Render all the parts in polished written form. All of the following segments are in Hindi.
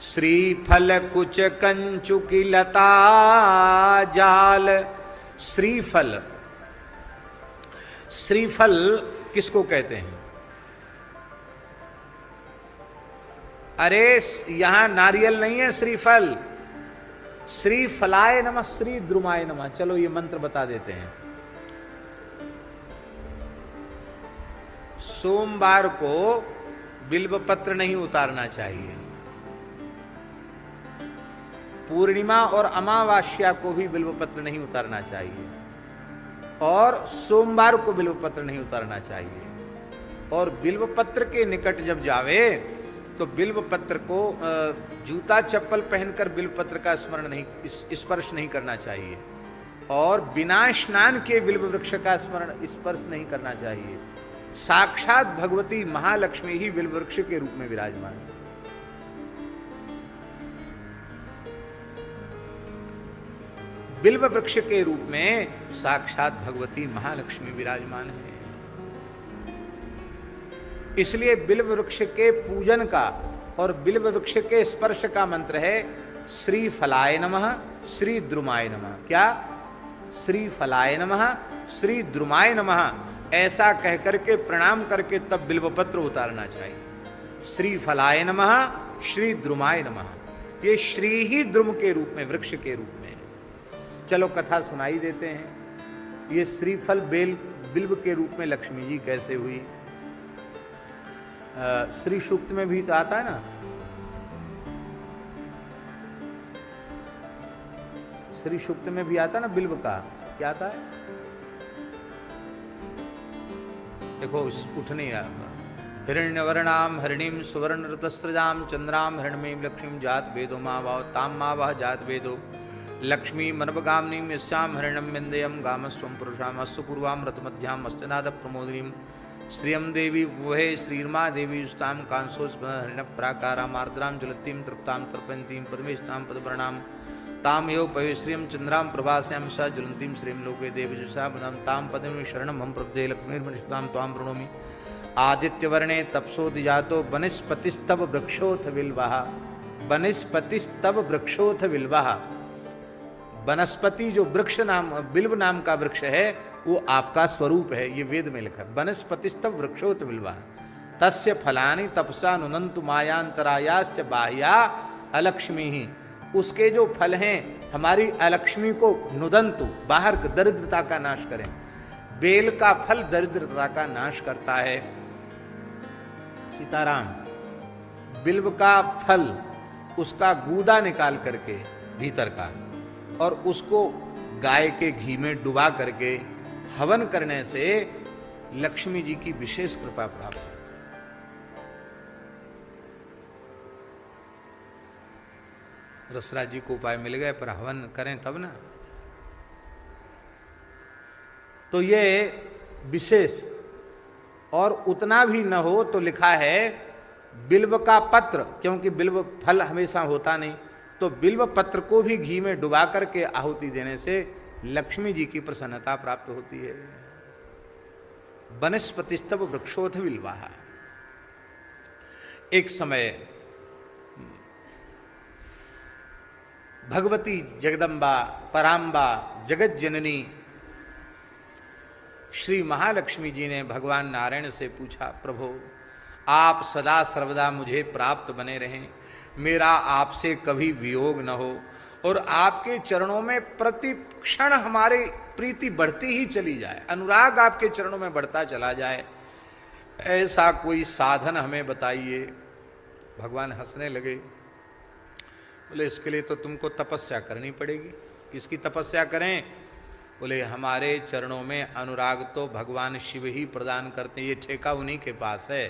श्रीफल कुच कंचुकी लता जाल। श्रीफल, श्रीफल किसको कहते हैं? अरे यहां नारियल नहीं है, श्रीफल। श्रीफलाय नमः, श्री द्रुमाय नमः। चलो ये मंत्र बता देते हैं। सोमवार को बिल्व पत्र नहीं उतारना चाहिए। पूर्णिमा और अमावास्या को भी बिल्व पत्र नहीं उतारना चाहिए, और सोमवार को बिल्व पत्र नहीं उतारना चाहिए। और बिल्व पत्र के निकट जब जावे तो बिल्व पत्र को जूता चप्पल पहनकर बिल्व पत्र का स्मरण नहीं, स्पर्श नहीं करना चाहिए। और बिना स्नान के बिल्व वृक्ष का स्मरण स्पर्श नहीं करना चाहिए। साक्षात भगवती महालक्ष्मी ही बिल्व वृक्ष के रूप में विराजमान है। बिल्व वृक्ष के रूप में साक्षात भगवती महालक्ष्मी विराजमान है। इसलिए बिल्व वृक्ष के पूजन का और बिल्व वृक्ष के स्पर्श का मंत्र है श्री फलाय नमः, श्री द्रुमाय नमः। क्या? श्री फलाय नमः, श्री द्रुमाय नमः। ऐसा कहकर के प्रणाम करके तब बिल्व पत्र उतारना चाहिए। श्री फलाय नमः, श्री द्रुमाय नमः। ये श्री ही द्रुम के रूप में, वृक्ष के रूप में। चलो कथा सुनाई देते हैं। ये श्रीफल बिल्व के रूप में लक्ष्मी जी कैसे हुई? श्री सूक्त में भी तो आता है ना, श्री सूक्त में भी आता है ना बिल्व का। क्या आता है? देखो उठ नहीं रहा। हिरण्यवर्णाम हरिणीम सुवर्ण रतस्रजाम चंद्राम हिरण्यमीं लक्ष्मीं जात वेदो माँ भाव ताम माँ वह जात वेदो लक्ष्मी मनवगामिनीं यस्याम हिरण्यम विंदयम गामस्वम पुरुषाम अस्तु पूर्वाम रतमध्याम अस्तनाद प्रमोदिनीं श्रियम देवी वहे श्रीर्मा देवी युष्टाम कांसोस हरिण प्राकाराम आर्द्राम जलतीम तृप्ताम तर्पयंतीम परमेष्टाम पदवर्णाम ताम यो पवे श्रियम चंद्राम प्रभास्याम सा ज्वलंतीम श्रीम लोके देवजुषा बदम ताम पदम शरणम हम प्रभुदे लक्ष्मीर्मनिष्ठाम ताम प्रणोमि। आदित्यवर्णे तपसोदिजातो वनस्पतिस्तव वृक्षोथ विल्वाः, वनस्पतिस्तव वृक्षोथ विल्वाः। वनस्पति जो वृक्ष नाम, बिल्व नाम का वृक्ष है, वो आपका स्वरूप है। ये वेद में लिखा। वनस्पतिस्तव वृक्षोत बिल्वा तस्य फलानि तपसा नुनंतु मायांतरायाश्च बाह्या अलक्ष्मी ही। उसके जो फल हैं हमारी अलक्ष्मी को नुदंतु, बाहर दरिद्रता का नाश करें। बेल का फल दरिद्रता का नाश करता है। सीताराम, बिल्व का फल उसका गूदा निकाल करके भीतर का, और उसको गाय के घी में डुबा करके हवन करने से लक्ष्मी जी की विशेष कृपा प्राप्त होती है। रसराज जी को उपाय मिल गए, पर हवन करें तब ना। तो ये विशेष, और उतना भी न हो तो लिखा है बिल्व का पत्र, क्योंकि बिल्व फल हमेशा होता नहीं, तो बिल्व पत्र को भी घी में डुबा करके आहुति देने से लक्ष्मी जी की प्रसन्नता प्राप्त होती है। वनस्पतिस्तव वृक्षोथ विल्वाः। एक समय भगवती जगदम्बा पराम्बा जगत जननी श्री महालक्ष्मी जी ने भगवान नारायण से पूछा, प्रभु आप सदा सर्वदा मुझे प्राप्त बने रहें, मेरा आपसे कभी वियोग न हो, और आपके चरणों में प्रति क्षण हमारी प्रीति बढ़ती ही चली जाए, अनुराग आपके चरणों में बढ़ता चला जाए, ऐसा कोई साधन हमें बताइए। भगवान हंसने लगे, बोले इसके लिए तो तुमको तपस्या करनी पड़ेगी। किसकी तपस्या करें? बोले हमारे चरणों में अनुराग तो भगवान शिव ही प्रदान करते हैं, ये ठेका उन्हीं के पास है।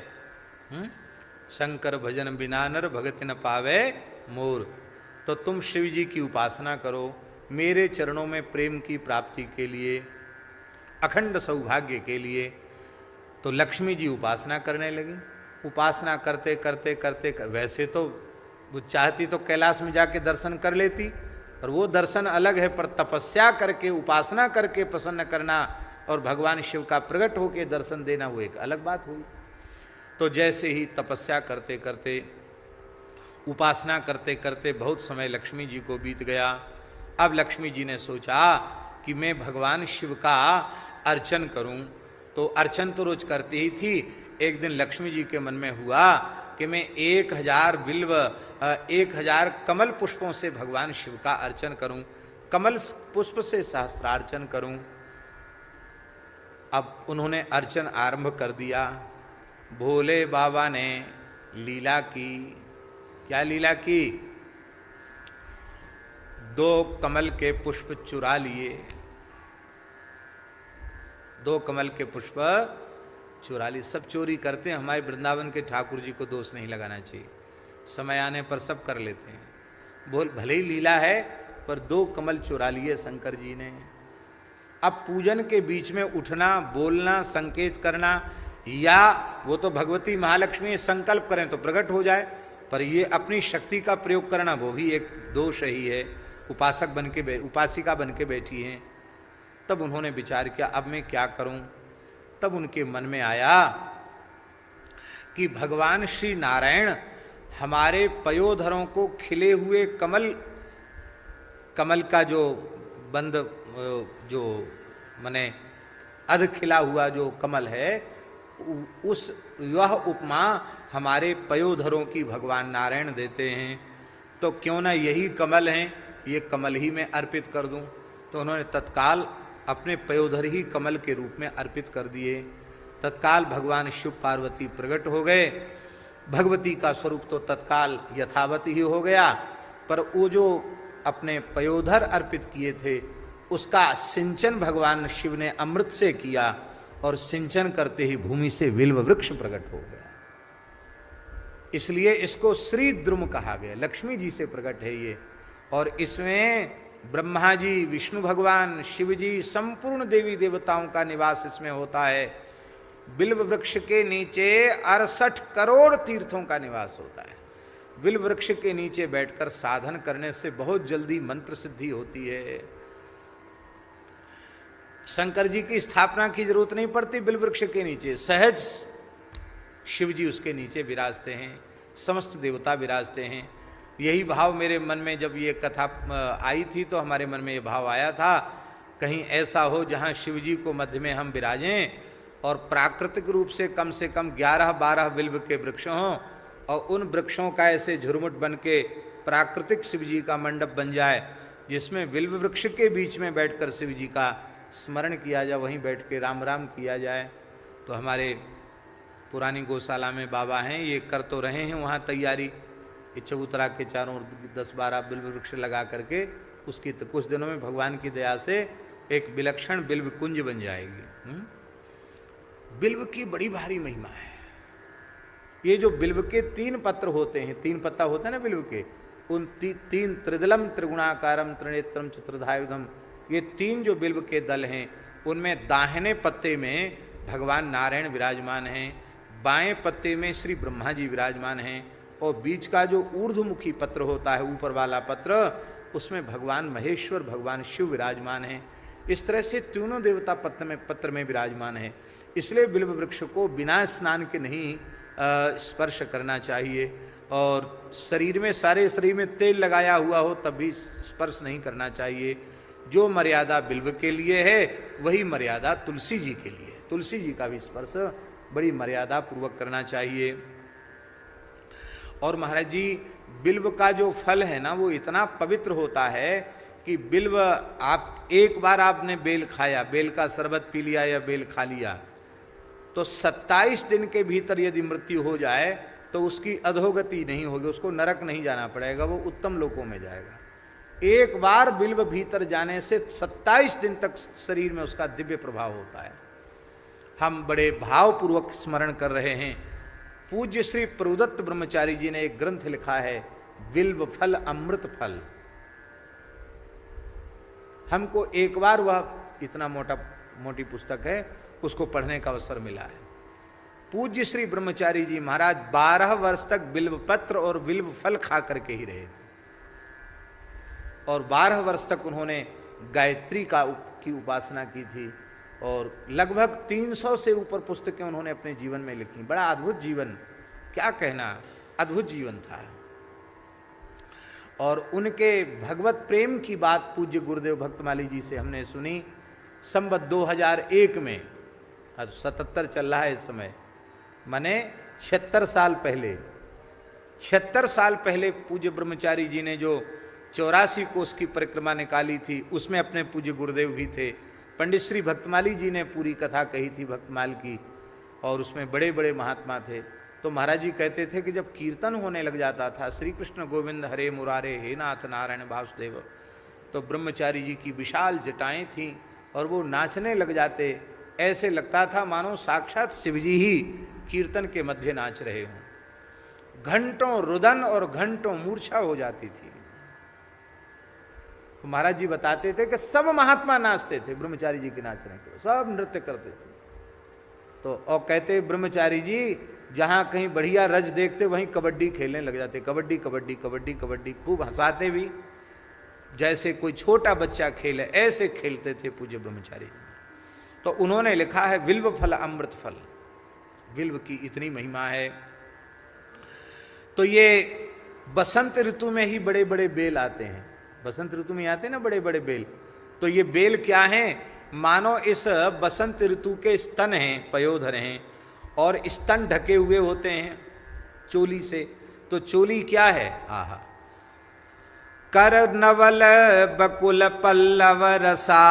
शंकर भजन बिना नर भगति न पावे मोर। तो तुम शिव जी की उपासना करो, मेरे चरणों में प्रेम की प्राप्ति के लिए, अखंड सौभाग्य के लिए। तो लक्ष्मी जी उपासना करने लगी। उपासना करते करते करते वैसे तो वो चाहती तो कैलाश में जाके दर्शन कर लेती, पर वो दर्शन अलग है, पर तपस्या करके उपासना करके प्रसन्न करना और भगवान शिव का प्रकट होकर दर्शन देना, वो एक अलग बात हुई। तो जैसे ही तपस्या करते करते उपासना करते करते बहुत समय लक्ष्मी जी को बीत गया। अब लक्ष्मी जी ने सोचा कि मैं भगवान शिव का अर्चन करूं। तो अर्चन तो रोज करती ही थी। एक दिन लक्ष्मी जी के मन में हुआ कि मैं 1000 बिल्व 1000 कमल पुष्पों से भगवान शिव का अर्चन करूं, कमल पुष्प से सहस्रार्चन करूं। अब उन्होंने अर्चन आरंभ कर दिया। भोले बाबा ने लीला की। क्या लीला की? 2 कमल के पुष्प चुरा लिए। 2 कमल के पुष्प चुरा लिए। सब चोरी करते हैं, हमारे वृंदावन के ठाकुर जी को दोष नहीं लगाना चाहिए, समय आने पर सब कर लेते हैं। बोल भले ही लीला है, पर 2 कमल चुरा लिए शंकर जी ने। अब पूजन के बीच में उठना, बोलना, संकेत करना, या वो तो भगवती महालक्ष्मी संकल्प करें तो प्रकट हो जाए, पर ये अपनी शक्ति का प्रयोग करना वो भी एक दोष ही है। उपासक बन के उपासिका बन के बैठी हैं। तब उन्होंने विचार किया अब मैं क्या करूं। तब उनके मन में आया कि भगवान श्री नारायण हमारे पयोधरों को खिले हुए कमल का जो बंद जो माने अध खिला हुआ जो कमल है, उस यह उपमा हमारे पयोधरों की भगवान नारायण देते हैं, तो क्यों ना यही कमल हैं, ये कमल ही मैं अर्पित कर दूं। तो उन्होंने तत्काल अपने पयोधर ही कमल के रूप में अर्पित कर दिए। तत्काल भगवान शिव पार्वती प्रकट हो गए। भगवती का स्वरूप तो तत्काल यथावत ही हो गया, पर वो जो अपने पयोधर अर्पित किए थे उसका सिंचन भगवान शिव ने अमृत से किया, और सिंचन करते ही भूमि से बिल्व वृक्ष प्रकट हो गया। इसलिए इसको श्री द्रुम कहा गया। लक्ष्मी जी से प्रकट है ये, और इसमें ब्रह्मा जी, विष्णु भगवान, शिव जी, संपूर्ण देवी देवताओं का निवास इसमें होता है। बिल्व वृक्ष के नीचे 68 करोड़ तीर्थों का निवास होता है। बिल्व वृक्ष के नीचे बैठकर साधन करने से बहुत जल्दी मंत्र सिद्धि होती है। शंकर जी की स्थापना की जरूरत नहीं पड़ती। बिल्व वृक्ष के नीचे सहज शिव जी उसके नीचे विराजते हैं, समस्त देवता विराजते हैं। यही भाव मेरे मन में जब ये कथा आई थी तो हमारे मन में ये भाव आया था, कहीं ऐसा हो जहाँ शिव जी को मध्य में हम विराजें और प्राकृतिक रूप से कम 11-12 बिल्व के वृक्ष हों, और उन वृक्षों का ऐसे झुरमुट बन के प्राकृतिक शिव जी का मंडप बन जाए, जिसमें बिल्व वृक्ष के बीच में बैठकर शिव जी का स्मरण किया जाए, वहीं बैठ के राम राम किया जाए। तो हमारे पुरानी गौशाला में बाबा हैं, ये कर तो रहे हैं वहाँ तैयारी। ये चबूतरा के चारों 10-12 बिल्व वृक्ष लगा करके उसकी तो कुछ दिनों में भगवान की दया से एक विलक्षण बिल्व कुंज बन जाएगी। बिल्व की बड़ी भारी महिमा है। ये जो बिल्व के 3 पत्र होते हैं, 3 पत्ता होता है ना बिल्व के, उन 3 त्रिदलम त्रिगुणाकारम त्रिनेत्रम चतुर्धायुधम, ये 3 जो बिल्व के दल हैं उनमें दाहिने पत्ते में भगवान नारायण विराजमान हैं, बाएं पत्ते में श्री ब्रह्मा जी विराजमान हैं, और बीच का जो ऊर्ध्वमुखी पत्र होता है, ऊपर वाला पत्र, उसमें भगवान महेश्वर, भगवान शिव विराजमान हैं। इस तरह से तीनों देवता पत्र में विराजमान है। इसलिए बिल्व वृक्ष को बिना स्नान के नहीं स्पर्श करना चाहिए, और शरीर में, सारे शरीर में तेल लगाया हुआ हो तब भी स्पर्श नहीं करना चाहिए। जो मर्यादा बिल्व के लिए है वही मर्यादा तुलसी जी के लिए। तुलसी जी का भी स्पर्श बड़ी मर्यादा पूर्वक करना चाहिए। और महाराज जी, बिल्व का जो फल है ना वो इतना पवित्र होता है कि बिल्व, आप एक बार आपने बेल खाया, बेल का शरबत पी लिया या बेल खा लिया, तो 27 दिन के भीतर यदि मृत्यु हो जाए तो उसकी अधोगति नहीं होगी, उसको नरक नहीं जाना पड़ेगा, वो उत्तम लोकों में जाएगा। एक बार बिल्व भीतर जाने से 27 दिन तक शरीर में उसका दिव्य प्रभाव होता है। हम बड़े भावपूर्वक स्मरण कर रहे हैं। पूज्य श्री प्रभुदत्त ब्रह्मचारी जी ने एक ग्रंथ लिखा है, बिल्व फल अमृत फल। हमको एक बार वह इतना मोटी पुस्तक है, उसको पढ़ने का अवसर मिला है। पूज्य श्री ब्रह्मचारी जी महाराज 12 वर्ष तक बिल्व पत्र और बिल्व फल खा करके ही रहे थे, और 12 वर्ष तक उन्होंने गायत्री की उपासना की थी, और लगभग 300 से ऊपर पुस्तकें उन्होंने अपने जीवन में लिखी। बड़ा अद्भुत जीवन, क्या कहना, अद्भुत जीवन था। और उनके भगवत प्रेम की बात पूज्य गुरुदेव भक्तमाली जी से हमने सुनी। संवत 2001 में, आज 77 चल रहा है इस समय, माने 76 साल पहले, 76 साल पहले पूज्य ब्रह्मचारी जी ने जो 84 कोस की परिक्रमा निकाली थी, उसमें अपने पूज्य गुरुदेव भी थे। पंडित श्री भक्तमाली जी ने पूरी कथा कही थी भक्तमाल की, और उसमें बड़े बड़े महात्मा थे। तो महाराज जी कहते थे कि जब कीर्तन होने लग जाता था, श्री कृष्ण गोविंद हरे मुरारे हे नाथ नारायण वासुदेव, तो ब्रह्मचारी जी की विशाल जटाएं थीं और वो नाचने लग जाते। ऐसे लगता था मानो साक्षात शिव जी ही कीर्तन के मध्य नाच रहे हों। घंटों रुदन और घंटों मूर्छा हो जाती थी। तो महाराज जी बताते थे कि सब महात्मा नाचते थे ब्रह्मचारी जी के नाचने के, सब नृत्य करते थे। तो और कहते ब्रह्मचारी जी जहां कहीं बढ़िया रज देखते वहीं कबड्डी खेलने लग जाते, कबड्डी कबड्डी कबड्डी कबड्डी, खूब हंसाते भी, जैसे कोई छोटा बच्चा खेले ऐसे खेलते थे पूज्य ब्रह्मचारी जी। तो उन्होंने लिखा है विल्व फल अमृत फल, विल्व की इतनी महिमा है। तो ये बसंत ऋतु में ही बड़े बड़े बेल आते हैं, बसंत ऋतु में आते हैं ना बड़े बड़े बेल। तो ये बेल क्या हैं? मानो इस बसंत ऋतु के स्तन हैं, पयोधर हैं, और स्तन ढके हुए होते हैं चोली से। तो चोली क्या है? आहा, कर नवल बकुल पल्लव रसा